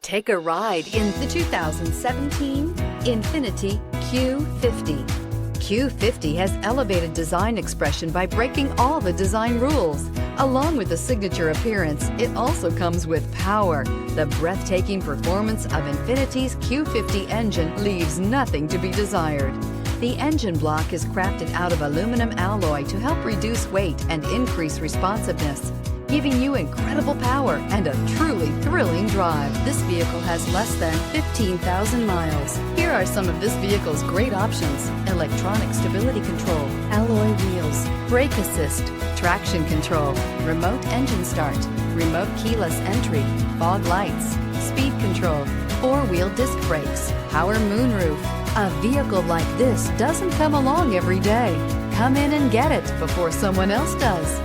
Take a ride in the 2017 INFINITI Q50. Q50 has elevated design expression by breaking all the design rules. Along with the signature appearance, it also comes with power. The breathtaking performance of INFINITI's Q50 engine leaves nothing to be desired. The engine block is crafted out of aluminum alloy to help reduce weight and increase responsiveness, giving you incredible power and a truly thrilling drive. This vehicle has less than 15,000 miles. Here are some of this vehicle's great options: electronic stability control, alloy wheels, brake assist, traction control, remote engine start, remote keyless entry, fog lights, speed control, four-wheel disc brakes, power moonroof. A vehicle like this doesn't come along every day. Come in and get it before someone else does.